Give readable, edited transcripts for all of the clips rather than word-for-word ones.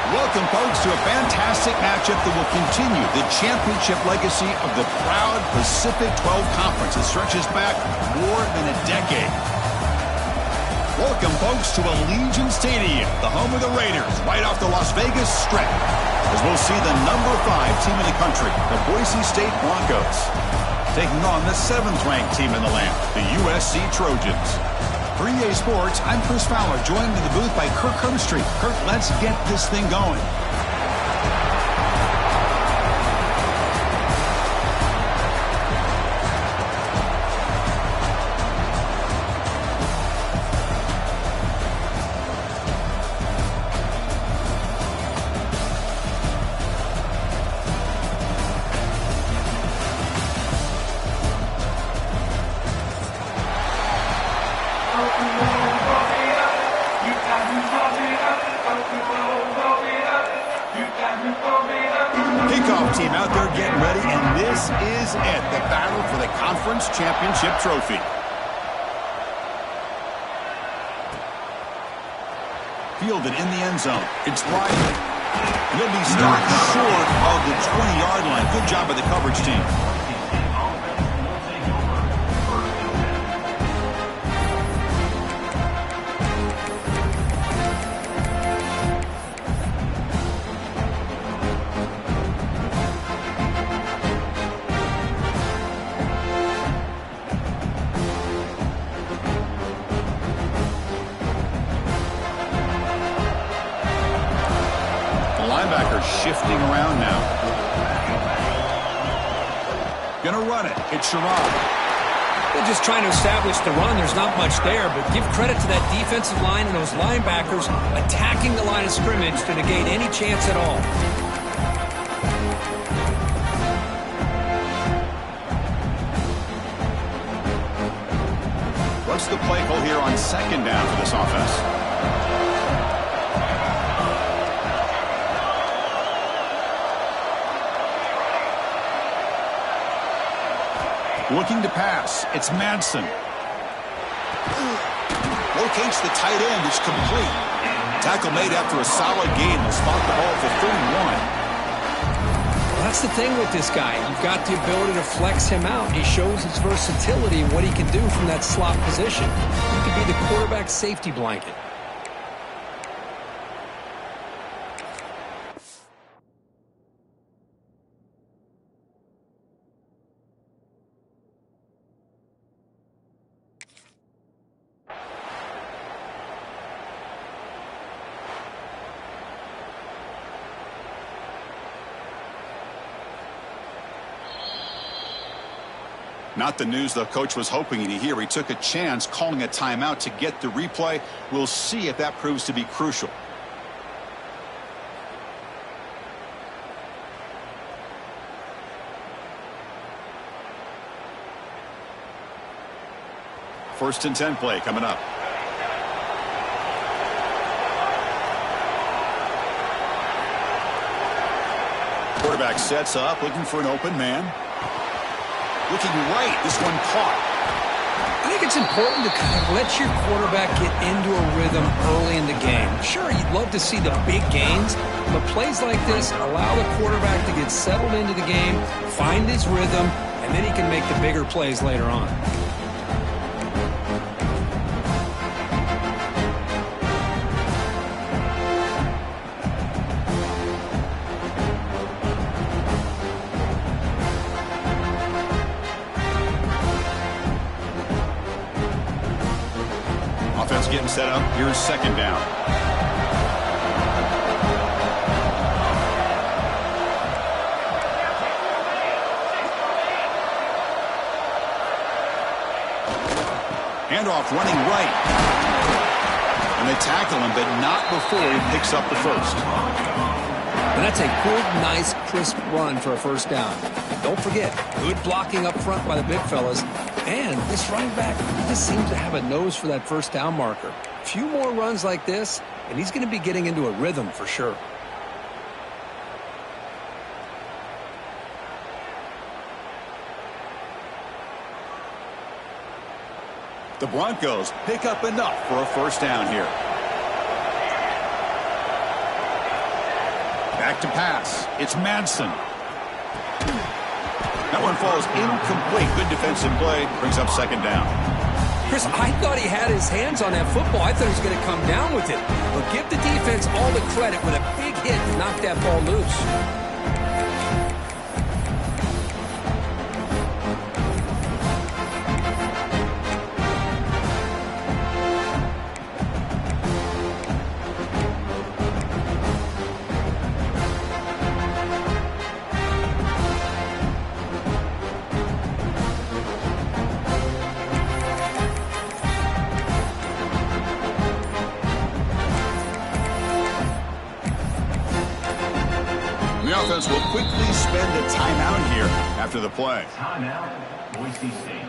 Welcome, folks, to a fantastic matchup that will continue the championship legacy of the proud Pacific 12 Conference that stretches back more than a decade. Welcome, folks, to Allegiant Stadium, the home of the Raiders, right off the Las Vegas Strip, as we'll see the number 5 team in the country, the Boise State Broncos, taking on the 7th-ranked team in the land, the USC Trojans. For EA Sports, I'm Chris Fowler, joined in the booth by Kirk Herbstreit. Kirk, let's get this thing going. Kickoff team out there getting ready, and this is it, the battle for the conference championship trophy. Fielded in the end zone. It's Riley. He'll be stopped short of the 20-yard line. Good job by the coverage team. Shifting around now. Gonna run it. It's Sherrod. They're just trying to establish the run. There's not much there, but give credit to that defensive line and those linebackers attacking the line of scrimmage to negate any chance at all. What's the play call here on 2nd down for this offense? Looking to pass. It's Madsen. Locates the tight end. It's complete. Tackle made after a solid gain. Will spot the ball for 31. Well, that's the thing with this guy. You've got the ability to flex him out. He shows his versatility and what he can do from that slot position. He could be the quarterback's safety blanket. Not the news the coach was hoping to hear. He took a chance calling a timeout to get the replay. We'll see if that proves to be crucial. First and 10 play coming up. Quarterback sets up, looking for an open man. Looking right, this one caught. I think it's important to kind of let your quarterback get into a rhythm early in the game. Sure, you'd love to see the big gains, but plays like this allow the quarterback to get settled into the game, find his rhythm, and then he can make the bigger plays later on. Getting set up. Here's 2nd down. Handoff running right. And they tackle him, but not before he picks up the first. And that's a good, nice, crisp run for a first down. Don't forget, good blocking up front by the big fellas. And this running back just seems to have a nose for that first down marker. A few more runs like this, and he's going to be getting into a rhythm for sure. The Broncos pick up enough for a first down here. Back to pass. It's Madsen. That one falls incomplete. Good defensive play. Brings up second down. Chris, I thought he had his hands on that football. I thought he was going to come down with it. But give the defense all the credit with a big hit to knock that ball loose. The offense will quickly spend a timeout here after the play. Timeout, Boise State.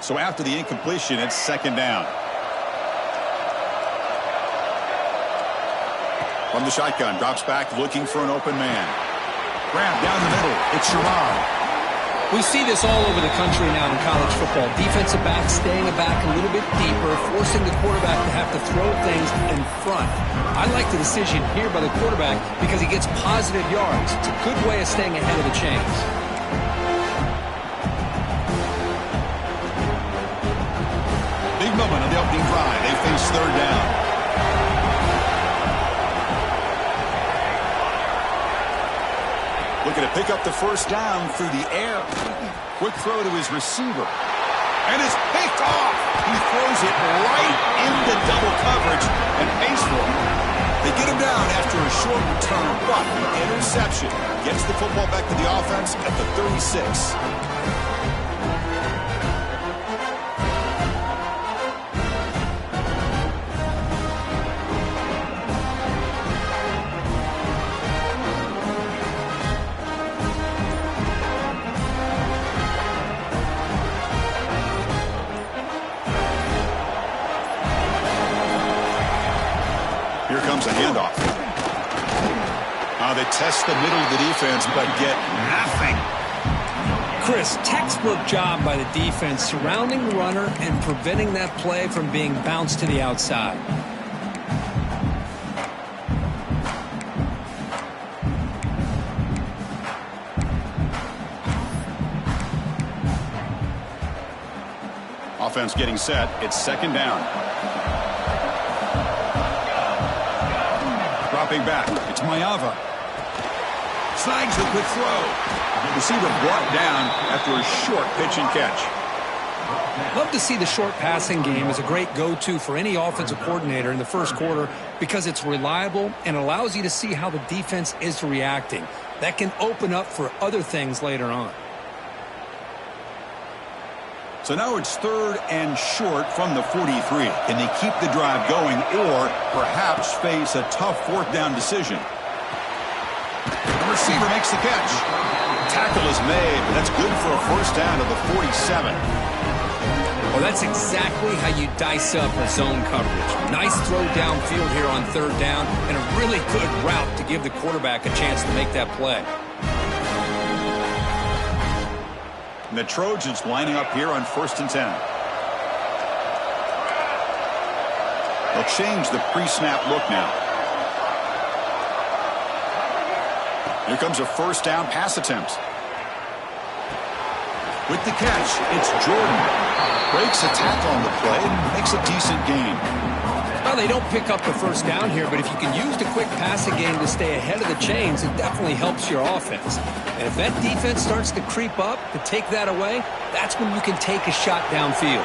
So after the incompletion, it's second down. From the shotgun, drops back looking for an open man. Grab down the middle. It's Sherrod. We see this all over the country now in college football. Defensive backs staying back a little bit deeper, forcing the quarterback to have to throw things in front. I like the decision here by the quarterback because he gets positive yards. It's a good way of staying ahead of the chains. Big moment on the opening drive. They face third down. Looking to pick up the first down through the air. Quick throw to his receiver. And it's picked off. He throws it right into double coverage and pays for it. They get him down after a short return, but the interception gets the football back to the offense at the 36. Here comes a handoff. They test the middle of the defense, but get nothing. Chris, textbook job by the defense surrounding the runner and preventing that play from being bounced to the outside. Offense getting set. It's second down. Dropping back. It's Mayava. Snags the quick throw. Receiver brought down after a short pitch and catch. Love to see the short passing game as a great go-to for any offensive coordinator in the first quarter because it's reliable and allows you to see how the defense is reacting. That can open up for other things later on. So now it's third and short from the 43. Can they keep the drive going or perhaps face a tough fourth down decision? The receiver makes the catch. Tackle is made, but that's good for a first down to the 47. Well, that's exactly how you dice up a zone coverage. Nice throw downfield here on third down and a really good route to give the quarterback a chance to make that play. And the Trojans lining up here on 1st and 10. They'll change the pre-snap look now. Here comes a first down pass attempt. With the catch, it's Jordan. Breaks a tackle on the play, makes a decent gain. Well, they don't pick up the first down here, but if you can use the quick passing game to stay ahead of the chains, it definitely helps your offense. And if that defense starts to creep up to take that away, that's when you can take a shot downfield.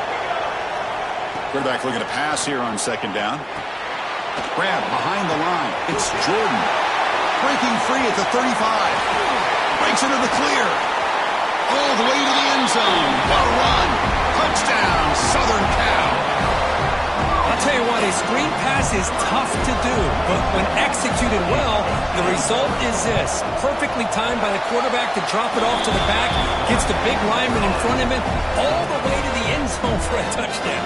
Quarterback looking to pass here on second down. Grab behind the line. It's Jordan. Breaking free at the 35. Breaks into the clear. All the way to the end zone. What a run. Touchdown, Southern Cal. I'll tell you what, a screen pass is tough to do, but when executed well, the result is this. Perfectly timed by the quarterback to drop it off to the back, gets the big lineman in front of him, all the way to the end zone for a touchdown.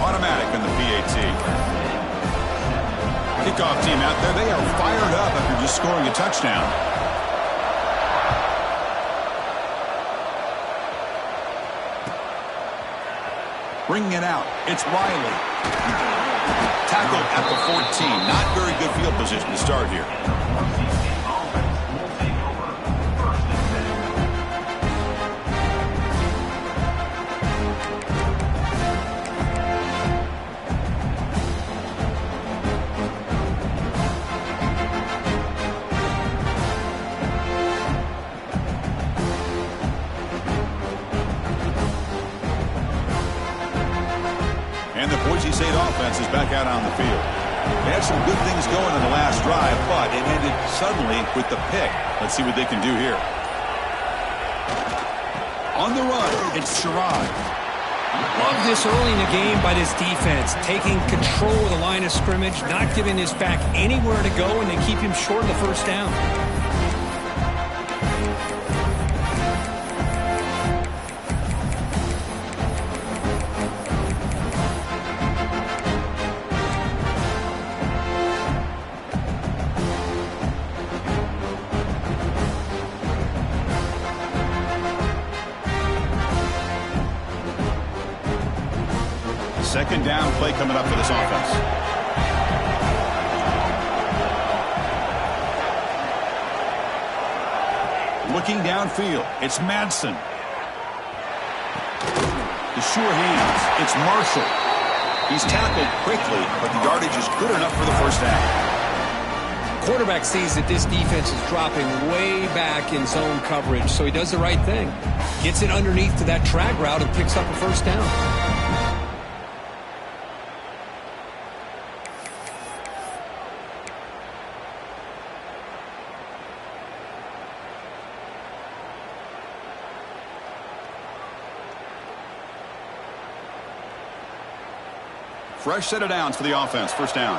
Automatic in the PAT. Kickoff team out there, they are fired up after just scoring a touchdown. Bringing it out, it's Riley. Tackled at the 14. Not very good field position to start here. And the Boise State offense is back out on the field. They had some good things going in the last drive, but it ended suddenly with the pick. Let's see what they can do here. On the run, it's Sherrod. Love this early in the game by this defense, taking control of the line of scrimmage, not giving this back anywhere to go, and they keep him short of the first down. Second down play coming up for this offense. Looking downfield, it's Madsen. The sure hands, it's Marshall. He's tackled quickly, but the yardage is good enough for the first down. Quarterback sees that this defense is dropping way back in zone coverage, so he does the right thing. Gets it underneath to that drag route and picks up a first down. Fresh set of downs for the offense. First down.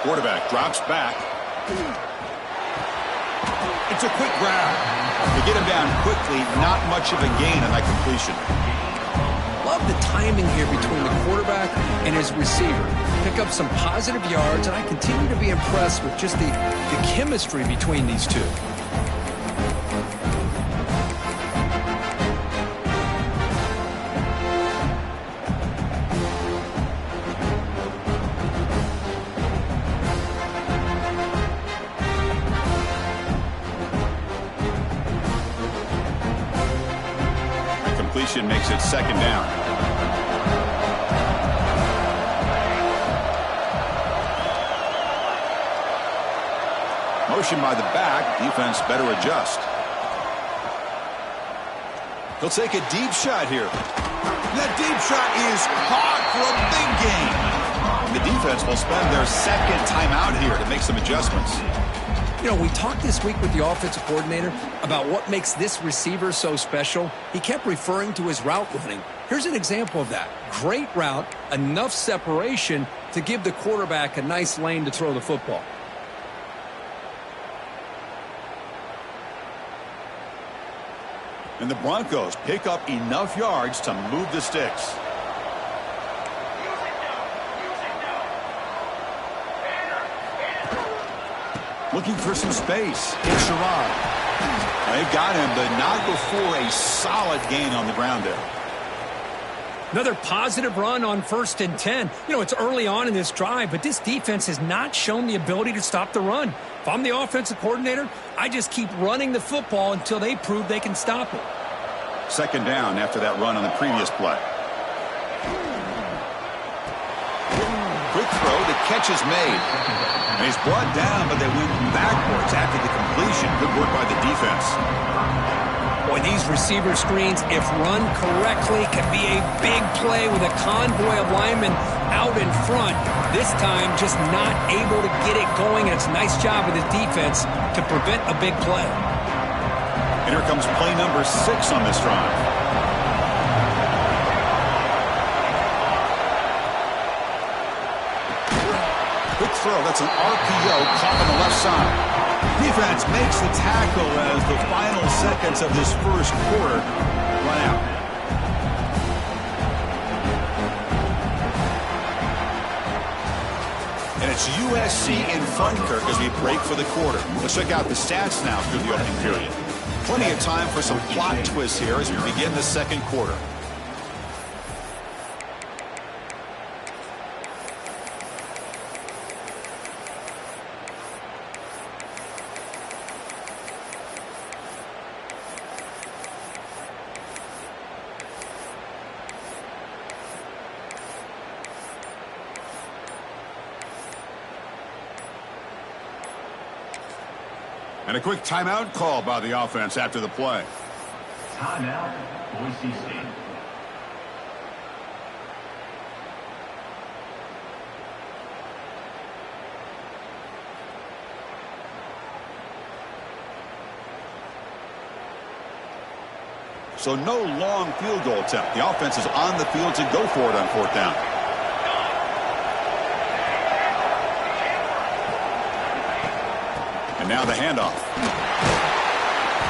Quarterback drops back. It's a quick grab. They get him down quickly. Not much of a gain on that completion. Love the timing here between the quarterback and his receiver. Pick up some positive yards, and I continue to be impressed with just the chemistry between these two. Makes it second down. Motion by the back. Defense better adjust. He'll take a deep shot here. That deep shot is caught for a big gain. The defense will spend their second timeout here to make some adjustments. You know, we talked this week with the offensive coordinator about what makes this receiver so special. He kept referring to his route running. Here's an example of that. Great route, enough separation to give the quarterback a nice lane to throw the football. And the Broncos pick up enough yards to move the sticks. Looking for some space. It's Sherrod. They've got him, but not before a solid gain on the ground there. Another positive run on 1st and 10. You know, it's early on in this drive, but this defense has not shown the ability to stop the run. If I'm the offensive coordinator, I just keep running the football until they prove they can stop it. Second down after that run on the previous play. Quick throw, the catch is made. And he's brought down, but they went backwards after the completion. Good work by the defense. Boy, these receiver screens, if run correctly, can be a big play with a convoy of linemen out in front. This time, just not able to get it going, and it's a nice job of the defense to prevent a big play. And here comes play number 6 on this drive. Quick throw. That's an RPO caught on the left side. Defense makes the tackle as the final seconds of this first quarter run out. And it's USC in front, Kirk, as we break for the quarter. Let's check out the stats now through the opening period. Plenty of time for some plot twists here as we begin the second quarter. And a quick timeout call by the offense after the play. Timeout, Boise State. So no long field goal attempt. The offense is on the field to go for it on 4th down. And now the handoff.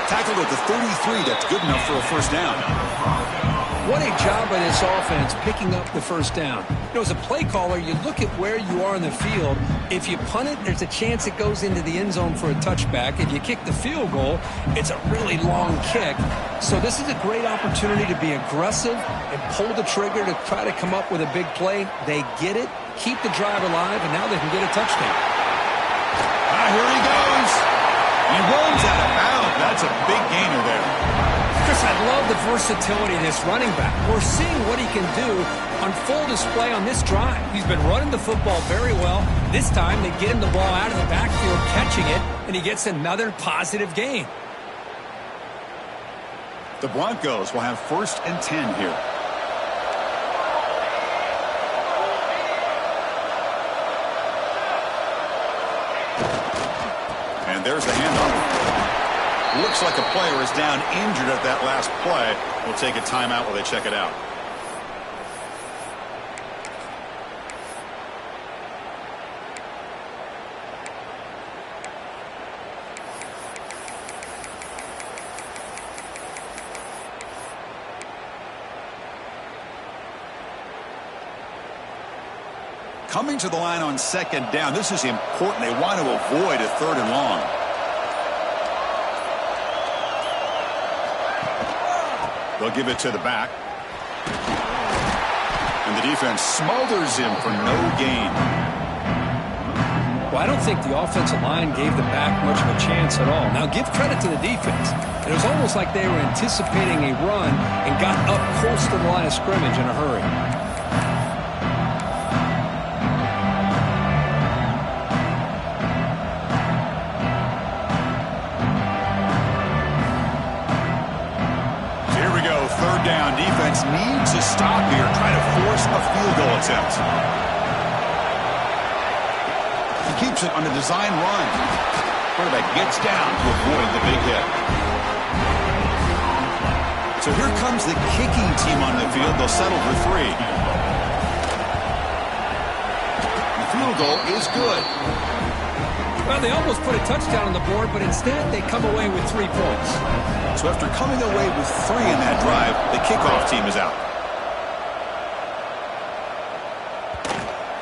Tackled at the 33. That's good enough for a first down. What a job by this offense picking up the first down. You know, as a play caller, you look at where you are in the field. If you punt it, there's a chance it goes into the end zone for a touchback. If you kick the field goal, it's a really long kick. So this is a great opportunity to be aggressive and pull the trigger to try to come up with a big play. They get it, keep the drive alive, and now they can get a touchdown. Here he goes. He runs out of bounds. That's a big gainer there. Chris, I love the versatility of this running back. We're seeing what he can do on full display on this drive. He's been running the football very well. This time, they get him the ball out of the backfield, catching it, and he gets another positive gain. The Broncos will have 1st and 10 here. And there's the handoff. Looks like a player is down injured at that last play. We'll take a timeout while they check it out. Coming to the line on 2nd down. This is important. They want to avoid a 3rd and long. They'll give it to the back. And the defense smothers him for no gain. Well, I don't think the offensive line gave the back much of a chance at all. Now, give credit to the defense. It was almost like they were anticipating a run and got up close to the line of scrimmage in a hurry. Down. Defense needs a stop here, trying to force a field goal attempt. He keeps it on a design run. Quarterback gets down to avoid the big hit. So here comes the kicking team on the field. They'll settle for 3. The field goal is good. Well, they almost put a touchdown on the board, but instead they come away with 3 points. So after coming away with 3 in that drive, the kickoff team is out.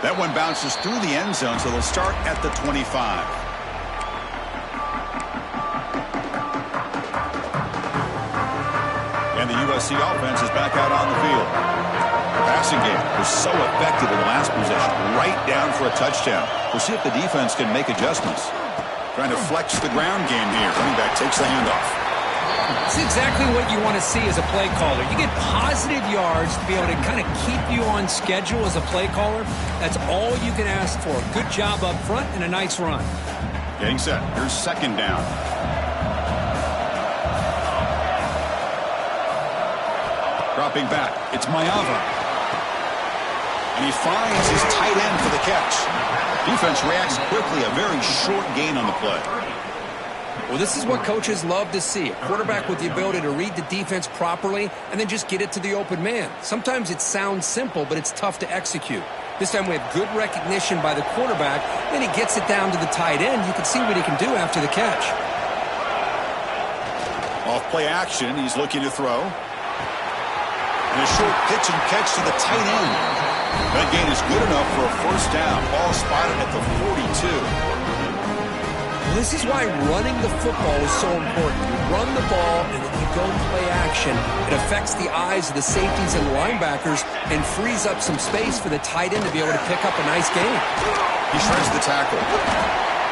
That one bounces through the end zone, so they'll start at the 25. And the USC offense is back out on the field. The passing game was so effective in the last possession, right down for a touchdown. We'll see if the defense can make adjustments. Trying to flex the ground game here. Running back takes the handoff. It's exactly what you want to see as a play caller. You get positive yards to be able to kind of keep you on schedule as a play caller. That's all you can ask for. Good job up front and a nice run. Getting set. Here's 2nd down. Dropping back. It's Mayava. And he finds his tight end for the catch. Defense reacts quickly. A very short gain on the play. Well, this is what coaches love to see. A quarterback with the ability to read the defense properly and then just get it to the open man. Sometimes it sounds simple, but it's tough to execute. This time we have good recognition by the quarterback, then he gets it down to the tight end. You can see what he can do after the catch. Off play action, he's looking to throw. And a short pitch and catch to the tight end. That gain is good enough for a first down. Ball spotted at the 42. This is why running the football is so important. You run the ball and then you go play action. It affects the eyes of the safeties and linebackers and frees up some space for the tight end to be able to pick up a nice gain. He shreds the tackle.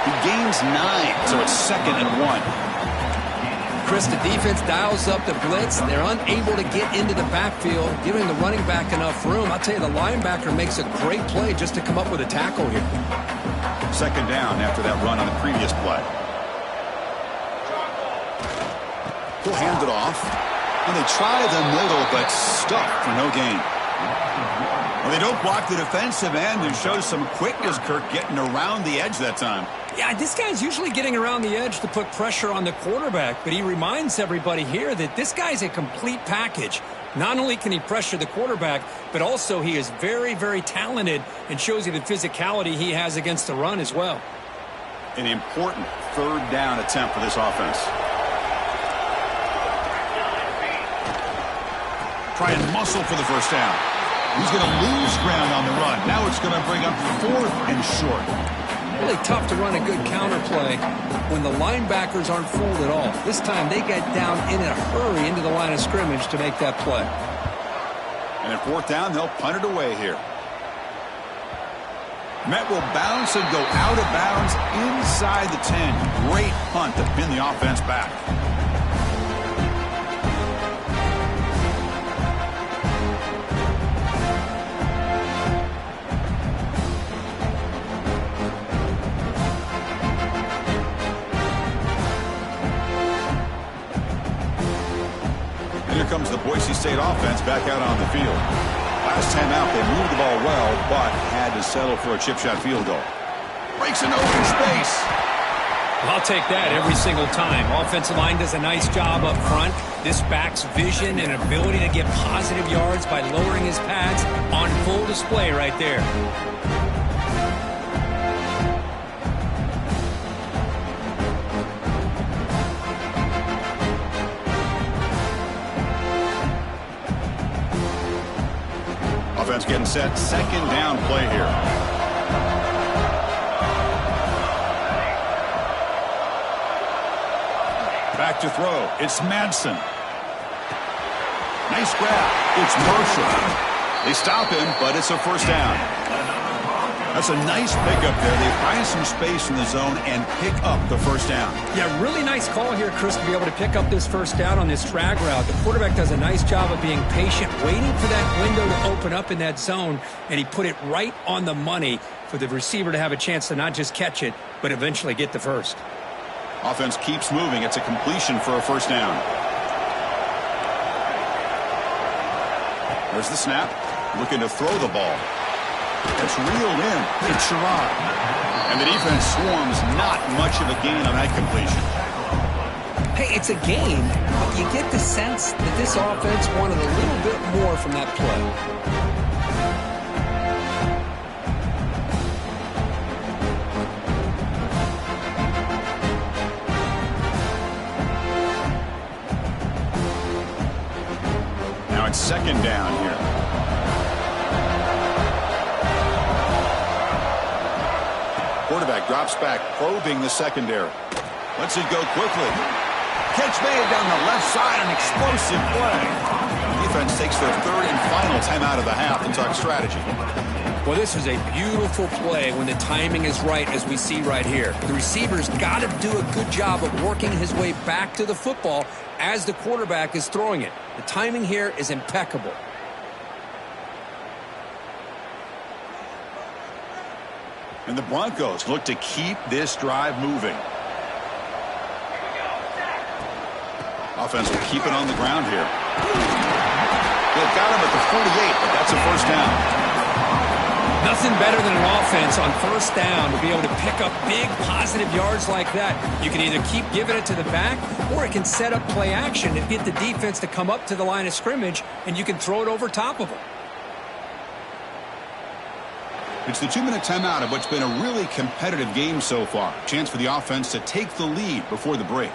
He gains 9, so it's 2nd and 1. Chris, the defense dials up the blitz. They're unable to get into the backfield, giving the running back enough room. I'll tell you, the linebacker makes a great play just to come up with a tackle here. 2nd down after that run on the previous play. He'll hand it off. And they try the middle, but stuck for no gain. Well, they don't block the defensive end and show some quickness, Kirk, getting around the edge that time. Yeah, this guy's usually getting around the edge to put pressure on the quarterback, but he reminds everybody here that this guy's a complete package. Not only can he pressure the quarterback, but also he is very, very talented and shows you the physicality he has against the run as well. An important 3rd down attempt for this offense. Try and muscle for the first down. He's going to lose ground on the run. Now it's going to bring up 4th and short. Really tough to run a good counter play when the linebackers aren't fooled at all. This time they get down in a hurry into the line of scrimmage to make that play. And at 4th down, they'll punt it away here. Met will bounce and go out of bounds inside the 10. Great punt to pin the offense back. Here comes the Boise State offense back out on the field. Last time out, they moved the ball well, but had to settle for a chip shot field goal. Breaks an open space. I'll take that every single time. Offensive line does a nice job up front. This back's vision and ability to get positive yards by lowering his pads on full display right there. Offense getting set. 2nd down play here. Back to throw. It's Madsen. Nice grab. It's Marshall. They stop him, but it's a first down. That's a nice pickup there. They find some space in the zone and pick up the first down. Yeah, really nice call here, Chris, to be able to pick up this first down on this drag route. The quarterback does a nice job of being patient, waiting for that window to open up in that zone, and he put it right on the money for the receiver to have a chance to not just catch it, but eventually get the first. Offense keeps moving. It's a completion for a first down. There's the snap. Looking to throw the ball. It's reeled in. It's Sherrod. And the defense swarms. Not much of a gain on that completion. Hey, it's a gain, but you get the sense that this offense wanted a little bit more from that play. Now it's 2nd down here. Quarterback drops back, probing the secondary. Lets it go quickly. Catch made down the left side, an explosive play. The defense takes their 3rd and final timeout of the half to talk strategy. Well, this is a beautiful play when the timing is right, as we see right here. The receiver's got to do a good job of working his way back to the football as the quarterback is throwing it. The timing here is impeccable. And the Broncos look to keep this drive moving. Offense will keep it on the ground here. They've got him at the 48, but that's a first down. Nothing better than an offense on first down to be able to pick up big positive yards like that. You can either keep giving it to the back, or it can set up play action and get the defense to come up to the line of scrimmage, and you can throw it over top of them. It's the 2-minute timeout of what's been a really competitive game so far. Chance for the offense to take the lead before the break.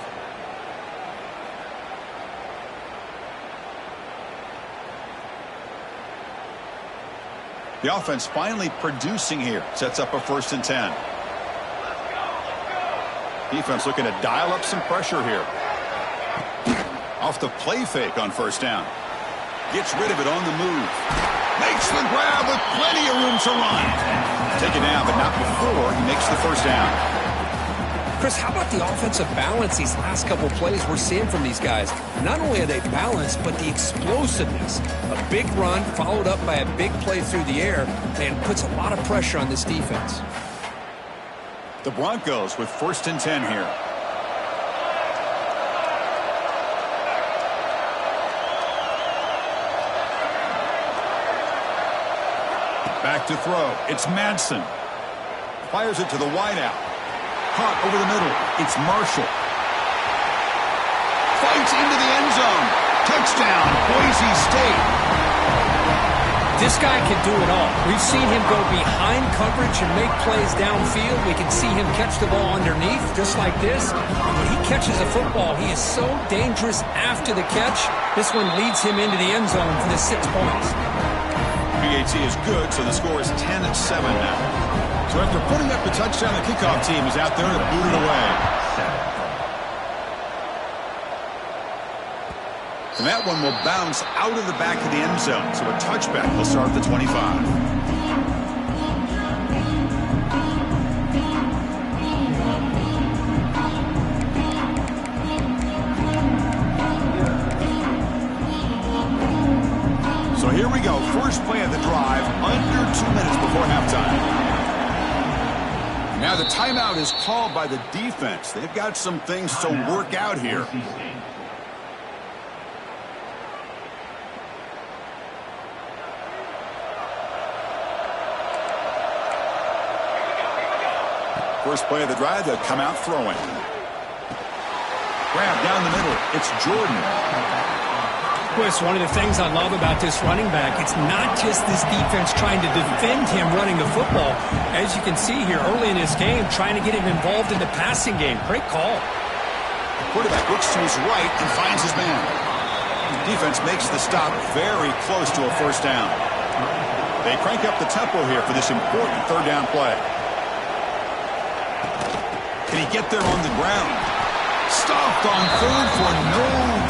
The offense finally producing here. Sets up a 1st and 10. Defense looking to dial up some pressure here. Off the play fake on 1st down. Gets rid of it on the move. Makes the grab with plenty of room to run. Take it down, but not before he makes the 1st down. Chris, how about the offensive balance these last couple plays we're seeing from these guys? Not only are they balanced, but the explosiveness. A big run followed up by a big play through the air, and puts a lot of pressure on this defense. The Broncos with 1st and 10 here. Back to throw. It's Madsen. Fires it to the wideout. Caught over the middle. It's Marshall. Fights into the end zone. Touchdown, Boise State. This guy can do it all. We've seen him go behind coverage and make plays downfield. We can see him catch the ball underneath, just like this. And when he catches a football, he is so dangerous after the catch. This one leads him into the end zone for the 6 points. PAT is good, so the score is 10-7 now. So after putting up the touchdown, the kickoff team is out there to boot it away. And that one will bounce out of the back of the end zone. So a touchback will start at the 25. So here we go. First play of the drive, under 2 minutes before halftime. Now the timeout is called by the defense. They've got some things to work out here. First play of the drive, they'll come out throwing. Grab down the middle. It's Jordan. Chris, one of the things I love about this running back, it's not just this defense trying to defend him running the football. As you can see here early in this game, trying to get him involved in the passing game. Great call. The quarterback looks to his right and finds his man. The defense makes the stop very close to a 1st down. They crank up the tempo here for this important 3rd down play. Can he get there on the ground? Stopped on 3rd for no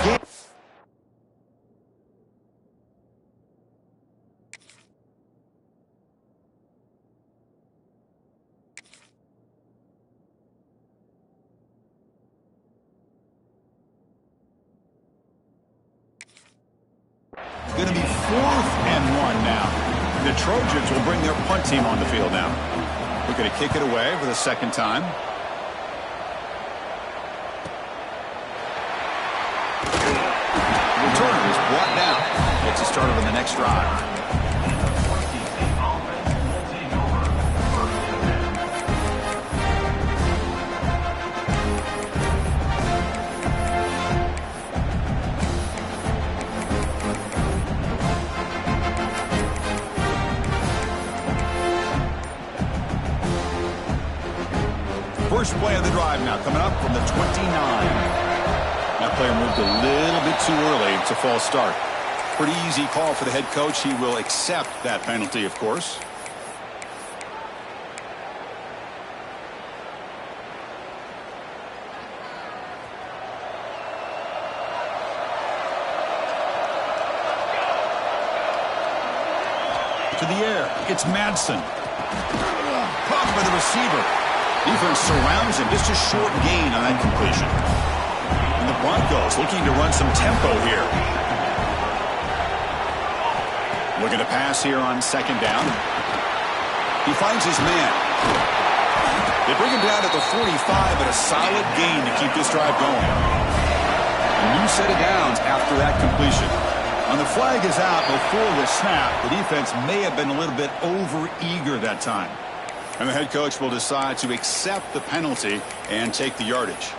gain. Going to be 4th and 1 now. The Trojans will bring their punt team on the field now. We're going to kick it away for the 2nd time. Return is brought down. Gets it started on the next drive. First play of the drive now, coming up from the 29. That player moved a little bit too early. It's a false start. Pretty easy call for the head coach. He will accept that penalty, of course. To the air. It's Madsen. Caught by the receiver. Defense surrounds him. Just a short gain on that completion. And the Broncos looking to run some tempo here. Looking to pass here on 2nd down. He finds his man. They bring him down at the 45, but a solid gain to keep this drive going. A new set of downs after that completion. And the flag is out before the snap. The defense may have been a little bit over-eager that time. And the head coach will decide to accept the penalty and take the yardage.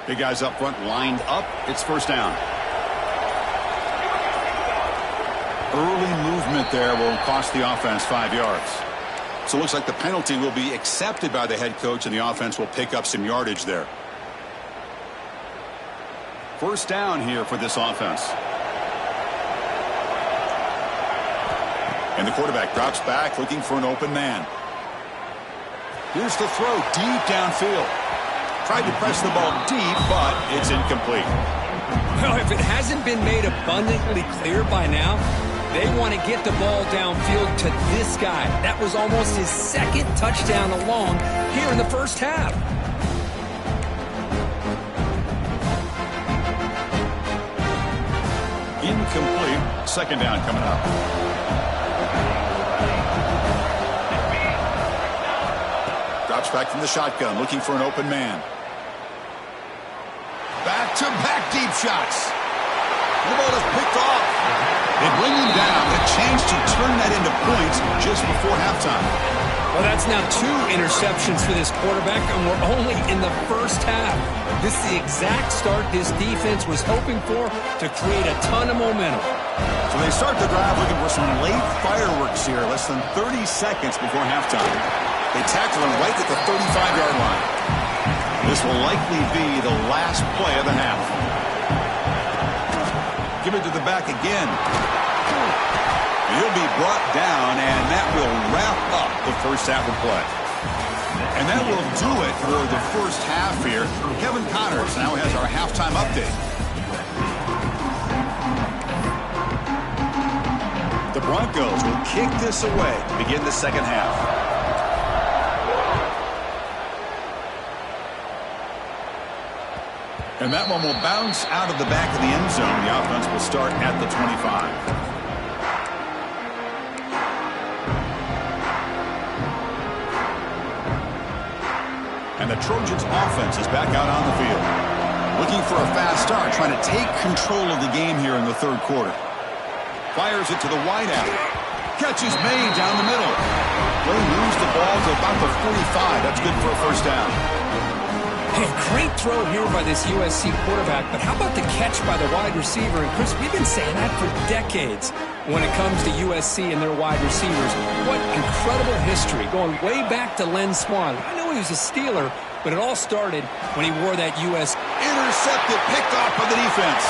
Big guys up front lined up. It's first down. Early movement there will cost the offense 5 yards. So it looks like the penalty will be accepted by the head coach, and the offense will pick up some yardage there. First down here for this offense. And the quarterback drops back looking for an open man. Here's the throw deep downfield. Tried to press the ball deep, but it's incomplete. Well, if it hasn't been made abundantly clear by now, they want to get the ball downfield to this guy. That was almost his second touchdown alone here in the first half. Incomplete. Second down coming up. Drops back from the shotgun, looking for an open man. Back-to-back deep shots. The ball is picked off. They bring him down. A chance to turn that into points just before halftime. Well, that's now 2 interceptions for this quarterback, and we're only in the first half. This is the exact start this defense was hoping for to create a ton of momentum. So they start the drive looking for some late fireworks here, less than 30 seconds before halftime. They tackle him right at the 35-yard line. This will likely be the last play of the half. Give it to the back again. He'll be brought down, and that will wrap up the first half of play. And that will do it for the first half here. Kevin Connors now has our halftime update. The Broncos will kick this away to begin the second half. And that one will bounce out of the back of the end zone. The offense will start at the 25. And the Trojans offense is back out on the field. Looking for a fast start, trying to take control of the game here in the third quarter. Fires it to the wideout. Catch is made down the middle. They moves the ball to about the 45. That's good for a first down. Hey, great throw here by this USC quarterback, but how about the catch by the wide receiver? And Chris, we've been saying that for decades when it comes to USC and their wide receivers. What incredible history, going way back to Len Swan. I know he was a Steeler, but it all started when he wore that US. Intercepted, picked off by the defense.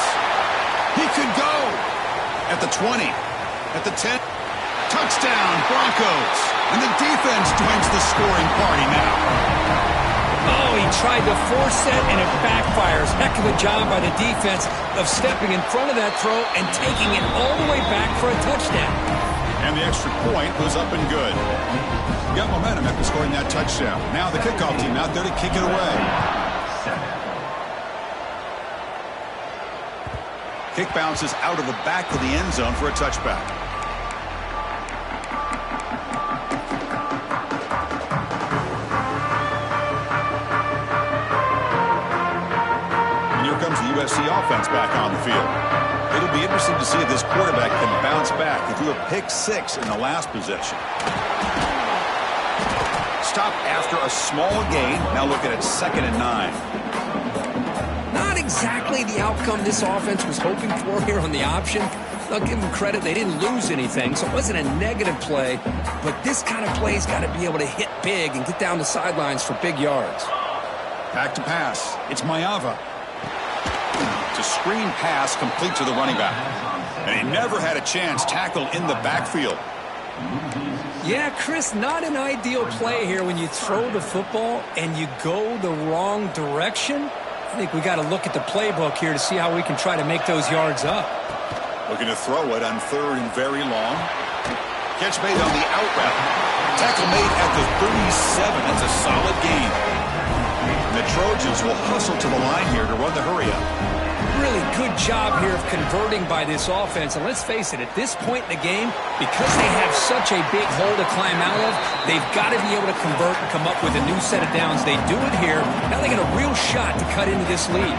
He could go at the 20, at the 10. Touchdown, Broncos. And the defense joins the scoring party now. Oh, he tried to force it, and it backfires. Heck of a job by the defense of stepping in front of that throw and taking it all the way back for a touchdown. And the extra point was up and good. Got momentum after scoring that touchdown. Now the kickoff team out there to kick it away. Kick bounces out of the back of the end zone for a touchback. USC offense back on the field. It'll be interesting to see if this quarterback can bounce back. He threw a pick-6 in the last possession. Stop after a small gain. Now looking at 2nd and 9. Not exactly the outcome this offense was hoping for here on the option. I'll give them credit. They didn't lose anything, so it wasn't a negative play. But this kind of play's got to be able to hit big and get down the sidelines for big yards. Back to pass. It's Mayava. A screen pass complete to the running back. And he never had a chance tackled in the backfield. Yeah, Chris, not an ideal play here when you throw the football and you go the wrong direction. I think we got to look at the playbook here to see how we can try to make those yards up. Looking to throw it on 3rd and very long. Catch made on the out route. Tackle made at the 37. That's a solid gain. And the Trojans will hustle to the line here to run the hurry up. Really good job here of converting by this offense. And let's face it, at this point in the game, because they have such a big hole to climb out of, they've got to be able to convert and come up with a new set of downs. They do it here. Now they got a real shot to cut into this lead.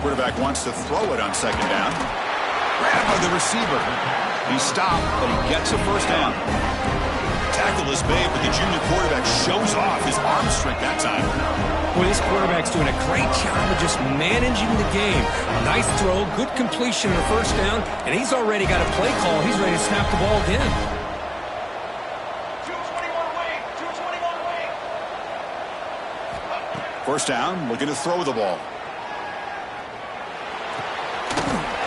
Quarterback wants to throw it on second down. Grabbed by the receiver. He stopped, but he gets a first down. Tackle is made, but the junior quarterback shows off his arm strength that time. Well, this quarterback's doing a great job of just managing the game. Nice throw, good completion on the first down, and he's already got a play call. He's ready to snap the ball again. 221 wing, 221 wing. First down, looking to throw the ball.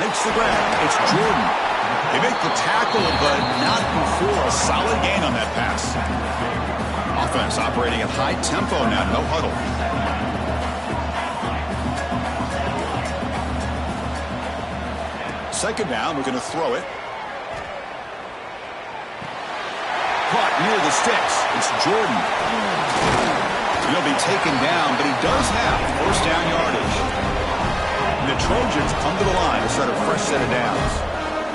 Makes the grab. It's Jordan. They make the tackle, but not before a solid gain on that pass. Offense operating at high tempo now, no huddle. Second down, we're going to throw it. Caught near the sticks. It's Jordan. He'll be taken down, but he does have first down yardage. And the Trojans come to the line to start a fresh set of downs.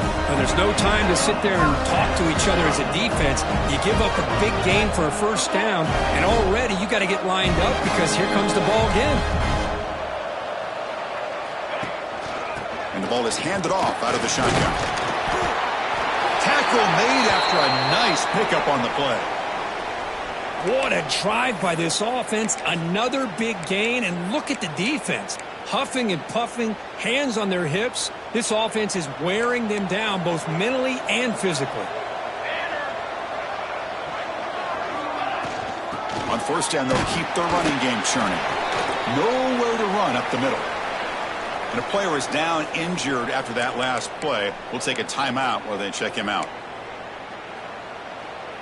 And there's no time to sit there and talk to each other as a defense. You give up a big gain for a first down, and already you got to get lined up because here comes the ball again. And the ball is handed off out of the shotgun. Tackle made after a nice pickup on the play. What a drive by this offense. Another big gain, and look at the defense. Huffing and puffing, hands on their hips. This offense is wearing them down both mentally and physically. On first down, they'll keep their running game churning. Nowhere to run up the middle. And a player is down injured after that last play. We'll take a timeout while they check him out.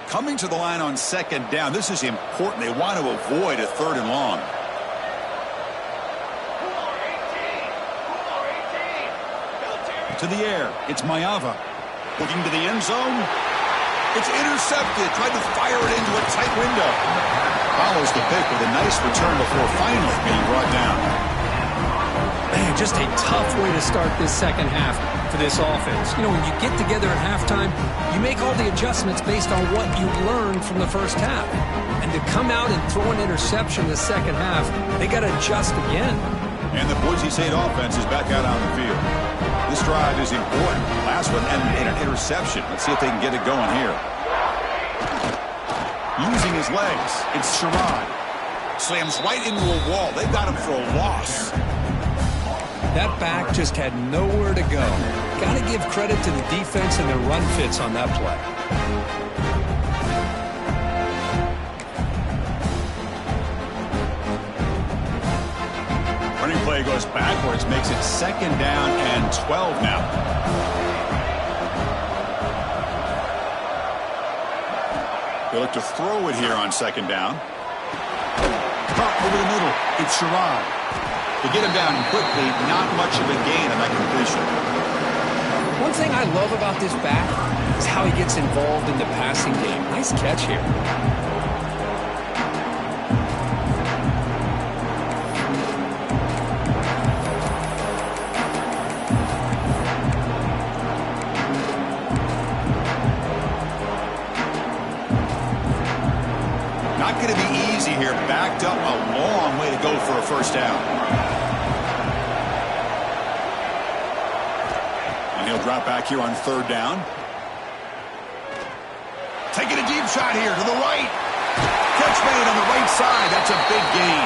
Coming to the line on second down, this is important. They want to avoid a third and long. To the air, it's Mayava. Looking to the end zone. It's intercepted. Tried to fire it into a tight window. Follows the pick with a nice return before finally being brought down. Man, just a tough way to start this second half for this offense. You know, when you get together at halftime, you make all the adjustments based on what you learned from the first half. And to come out and throw an interception in the second half, they got to adjust again. And the Boise State offense is back out on the field. This drive is important. Last one ended in an interception. Let's see if they can get it going here. Using his legs, it's Sherrod. Slams right into a wall. They got him for a loss. That back just had nowhere to go. Got to give credit to the defense and their run fits on that play. Running play goes backwards, makes it second down and 12 now. They look to throw it here on second down. Caught over the middle. It's Sherrod. They get him down quickly. Not much of a gain on that completion. One thing I love about this back is how he gets involved in the passing game. Nice catch here. Not going to be easy here. Backed up a long way to go for a first down. And he'll drop back here on third down. Taking a deep shot here to the right. Catch made on the right side. That's a big gain.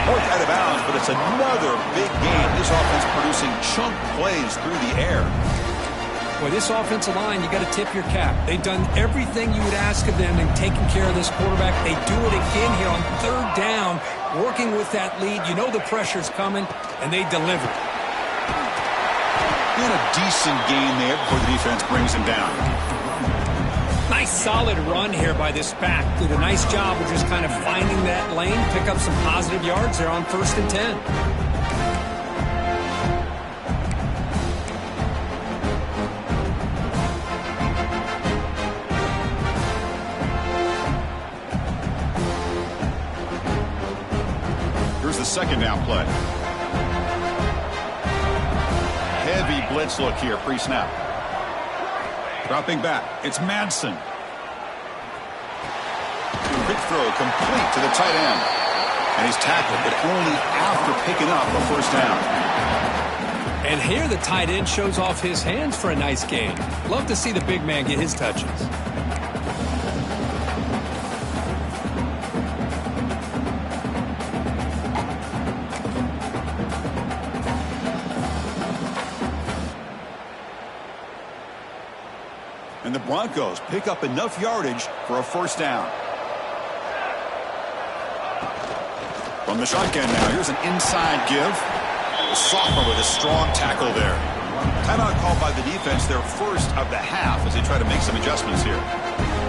Both out of bounds, but it's another big gain. This offense producing chunk plays through the air. Boy, this offensive line, you got to tip your cap. They've done everything you would ask of them in taking care of this quarterback. They do it again here on third down, working with that lead. You know the pressure's coming, and they deliver. And a decent gain there before the defense brings him down. Nice solid run here by this back. Did a nice job of just kind of finding that lane, pick up some positive yards there on 1st and 10. second down play. Heavy blitz look here pre-snap. Dropping back, it's Madsen. Quick throw complete to the tight end. And he's tackled, but only after picking up a first down. And here the tight end shows off his hands for a nice gain. Love to see the big man get his touches. And the Broncos pick up enough yardage for a first down. From the shotgun now, here's an inside give. The sophomore with a strong tackle there. Timeout called by the defense, their first of the half as they try to make some adjustments here.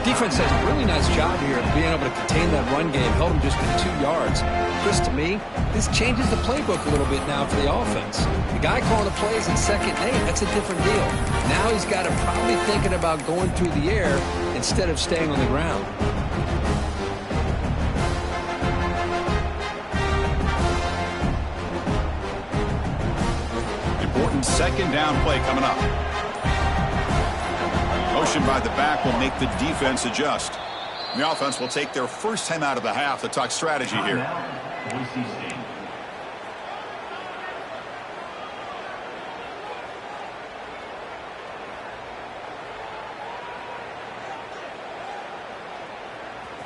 Defense does a really nice job here of being able to contain that run game, held them just to 2 yards. Chris, to me, this changes the playbook a little bit now for the offense. The guy calling the plays in 2nd and 8, that's a different deal. Now he's got to probably thinking about going through the air instead of staying on the ground. Important second down play coming up. Motion by the back will make the defense adjust. The offense will take their first time out of the half to talk strategy here.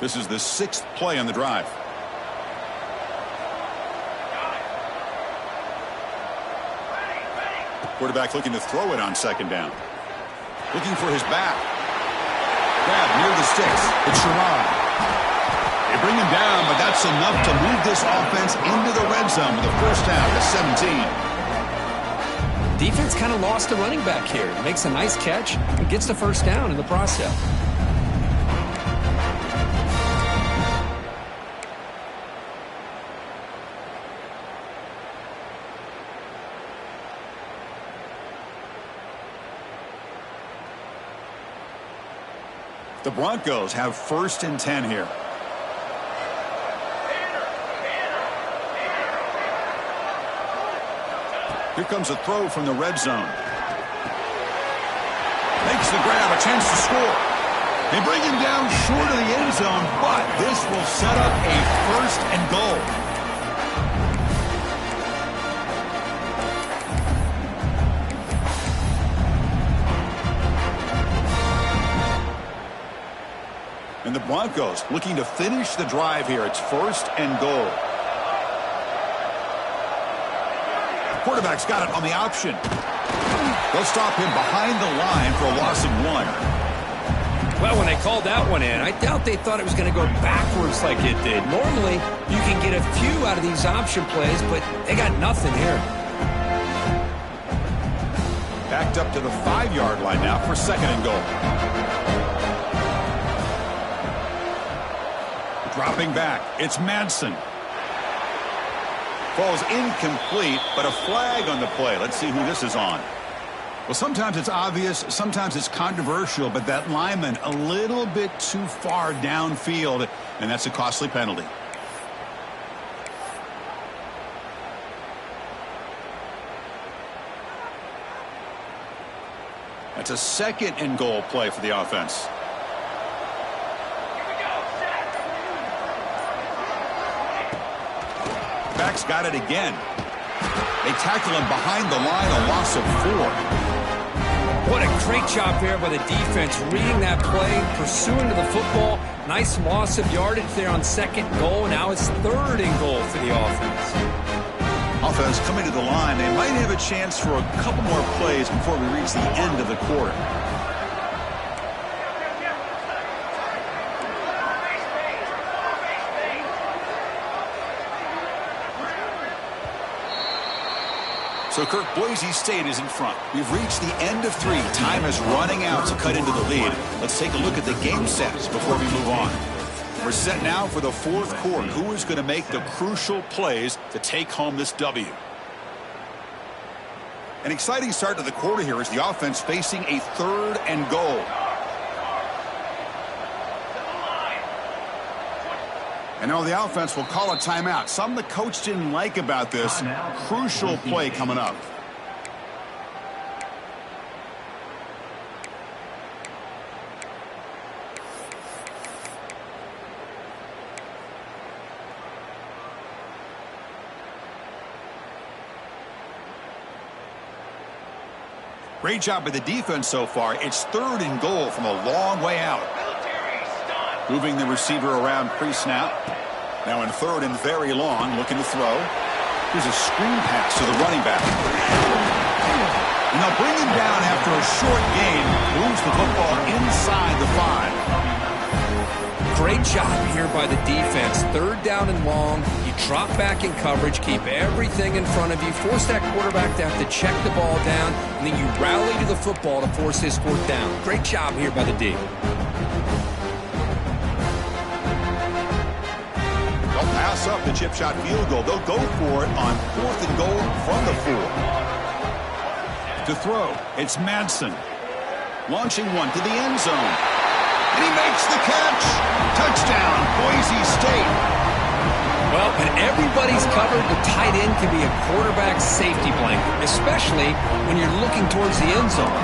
This is the 6th play on the drive. Quarterback looking to throw it on second down. Looking for his back. Grab near the sticks. It's Sherrod. They bring him down, but that's enough to move this offense into the red zone with a first down to 17. Defense kind of lost the running back here. Makes a nice catch and gets the first down in the process. The Broncos have 1st and 10 here. Here comes a throw from the red zone. Makes the grab, a chance to score. They bring him down short of the end zone, but this will set up a 1st and goal. And the Broncos looking to finish the drive here. It's 1st and goal. Quarterback's got it on the option. They'll stop him behind the line for a loss of 1. Well, when they called that one in, I doubt they thought it was going to go backwards like it did. Normally, you can get a few out of these option plays, but they got nothing here. Backed up to the 5-yard line now for 2nd and goal. Dropping back, it's Madsen. Falls incomplete, but a flag on the play. Let's see who this is on. Well, sometimes it's obvious, sometimes it's controversial, but that lineman a little bit too far downfield, and that's a costly penalty. That's a 2nd and goal play for the offense. Back's got it again. They tackle him behind the line, a loss of 4. What a great job there by the defense, reading that play, pursuing to the football. Nice loss of yardage there on 2nd goal. Now it's 3rd and goal for the offense. Offense coming to the line. They might have a chance for a couple more plays before we reach the end of the quarter. So, Kirk, Boise State is in front. We've reached the end of 3. Time is running out to cut into the lead. Let's take a look at the game sets before we move on. We're set now for the 4th quarter. Who is going to make the crucial plays to take home this W? An exciting start to the quarter here as the offense facing a 3rd and goal. And now the offense will call a timeout. Something the coach didn't like about this. Crucial play coming up. Great job by the defense so far. It's 3rd and goal from a long way out. Moving the receiver around pre-snap. Now in 3rd and very long, looking to throw. Here's a screen pass to the running back. And they'll bring him down after a short gain. Moves the football inside the 5. Great job here by the defense. 3rd down and long. You drop back in coverage, keep everything in front of you, force that quarterback to have to check the ball down, and then you rally to the football to force this 4th down. Great job here by the D. They'll pass up the chip shot field goal. They'll go for it on 4th and goal from the 4. To throw, it's Madsen. Launching one to the end zone. And he makes the catch. Touchdown, Boise State. Well, when everybody's covered, the tight end can be a quarterback's safety blanket, especially when you're looking towards the end zone.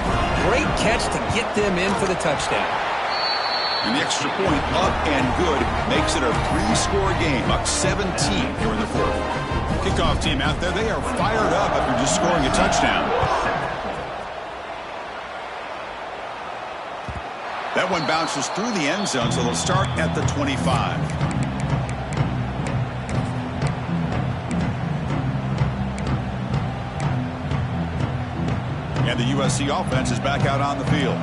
Great catch to get them in for the touchdown. And the extra point up and good makes it a 3-score game, up 17 here in the 4th. Kickoff team out there, they are fired up after just scoring a touchdown. That one bounces through the end zone, so they'll start at the 25. And the USC offense is back out on the field.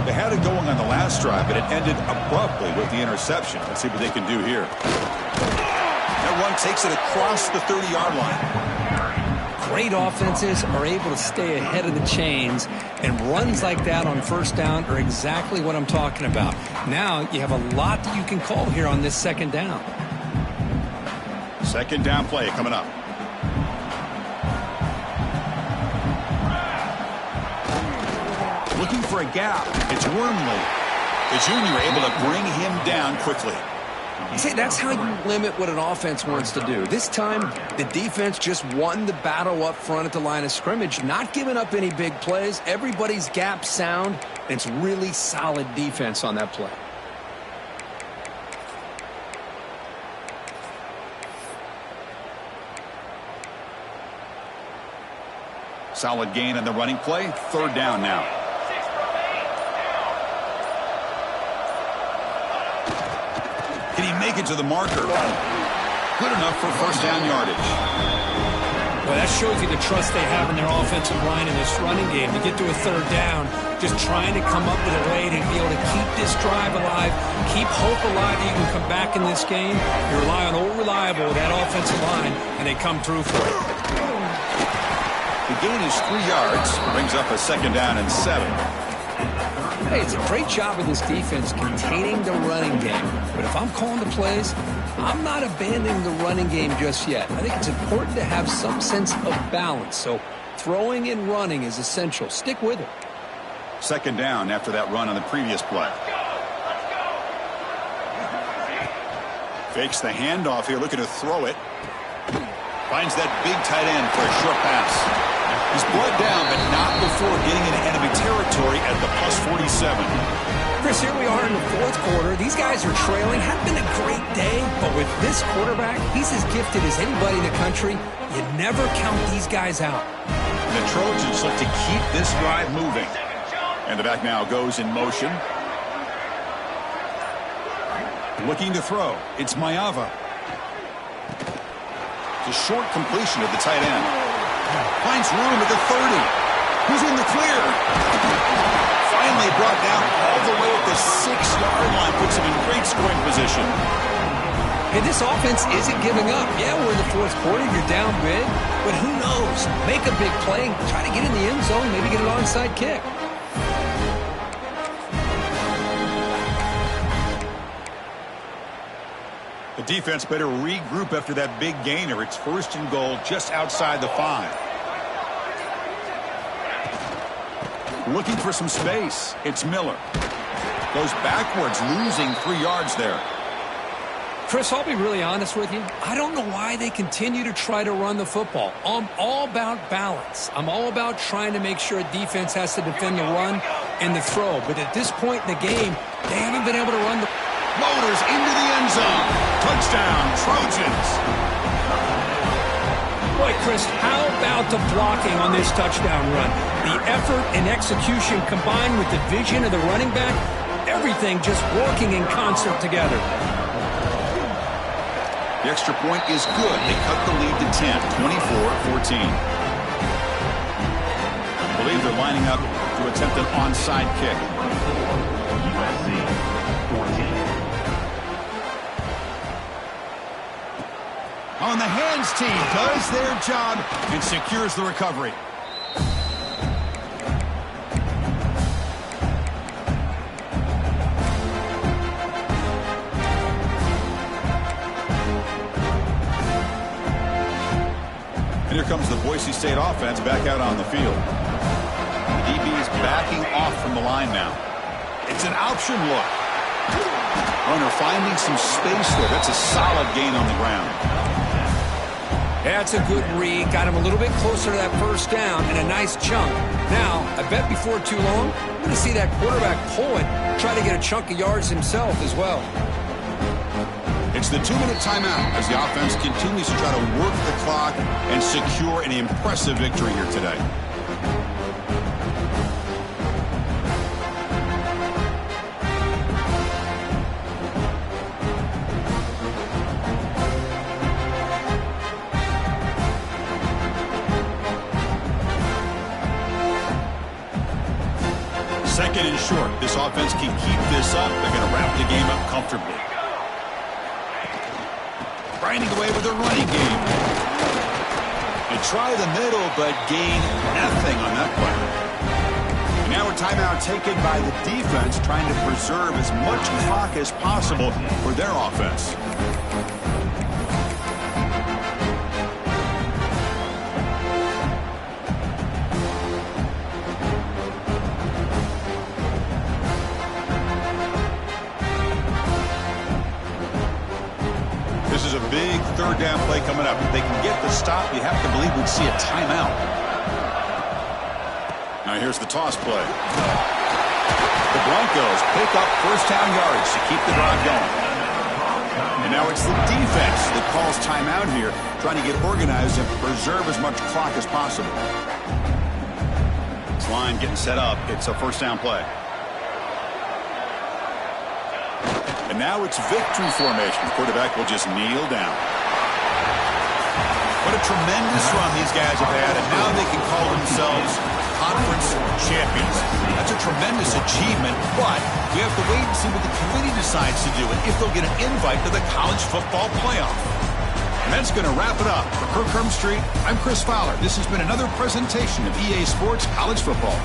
They had it going on the last drive, but it ended abruptly with the interception. Let's see what they can do here. That one takes it across the 30-yard line. Great offenses are able to stay ahead of the chains, and runs like that on 1st down are exactly what I'm talking about. Now you have a lot that you can call here on this 2nd down. 2nd down play coming up. Looking for a gap. It's Wormley. The junior able to bring him down quickly. See, that's how you limit what an offense wants to do. This time, the defense just won the battle up front at the line of scrimmage, not giving up any big plays. Everybody's gap sound, and it's really solid defense on that play. Solid gain on the running play. 3rd down now. Can he make it to the marker? Good enough for 1st down yardage. Well, that shows you the trust they have in their offensive line in this running game. To get to a 3rd down, just trying to come up with a way to be able to keep this drive alive, keep hope alive that you can come back in this game. You rely on Old Reliable, that offensive line, and they come through for it. The gain is 3 yards. Brings up a 2nd down and 7. Hey, it's a great job of this defense containing the running game. But if I'm calling the plays, I'm not abandoning the running game just yet. I think it's important to have some sense of balance. So throwing and running is essential. Stick with it. 2nd down after that run on the previous play. Fakes the handoff here, looking to throw it. Finds that big tight end for a short pass. He's brought down, but not before getting into enemy territory at the +47. Chris, here we are in the 4th quarter. These guys are trailing. Hadn't been a great day, but with this quarterback, he's as gifted as anybody in the country. You never count these guys out. And the Trojans look to keep this drive moving. And the back now goes in motion. Looking to throw. It's Mayava. It's a short completion of the tight end. Finds room at the 30. Who's in the clear? Finally brought down all the way at the 6-yard line. Puts him in great scoring position. Hey, this offense isn't giving up. Yeah, we're in the 4th quarter. You're down big. But who knows? Make a big play. Try to get in the end zone. Maybe get an onside kick. The defense better regroup after that big gainer. It's 1st and goal just outside the 5. Looking for some space. It's Miller. Goes backwards, losing 3 yards there. Chris, I'll be really honest with you. I don't know why they continue to try to run the football. I'm all about balance. I'm all about trying to make sure a defense has to defend the run and the throw. But at this point in the game, they haven't been able to run the... Motors into the end zone. Touchdown, Trojans. Boy, Chris, how about the blocking on this touchdown run? The effort and execution combined with the vision of the running back, everything just working in concert together. The extra point is good. They cut the lead to 10, 24-14. I believe they're lining up to attempt an onside kick. USC 14. On the hands team does their job and secures the recovery. And here comes the Boise State offense back out on the field. The DB is backing off from the line now. It's an option look. Runner finding some space there. That's a solid gain on the ground. That's a good read. Got him a little bit closer to that first down and a nice chunk. Now, I bet before too long, we're going to see that quarterback pull it, try to get a chunk of yards himself as well. It's the 2-minute timeout as the offense continues to try to work the clock and secure an impressive victory here today. Second and short. This offense can keep this up. They're going to wrap the game up comfortably. Grinding away with a running game. They try the middle, but gain nothing on that play. And now a timeout taken by the defense, trying to preserve as much clock as possible for their offense. This is a big third down play coming up. If they can get the stop, you have to believe we'd see a timeout. Now here's the toss play. The Broncos pick up first down yards to keep the drive going. And now it's the defense that calls timeout here, trying to get organized and preserve as much clock as possible. This line getting set up. It's a first down play. And now it's victory formation. The quarterback will just kneel down. What a tremendous run these guys have had, and now they can call themselves conference champions. That's a tremendous achievement, but we have to wait and see what the committee decides to do and if they'll get an invite to the college football playoff. And that's going to wrap it up. For Kirk Street, I'm Chris Fowler. This has been another presentation of EA Sports College Football.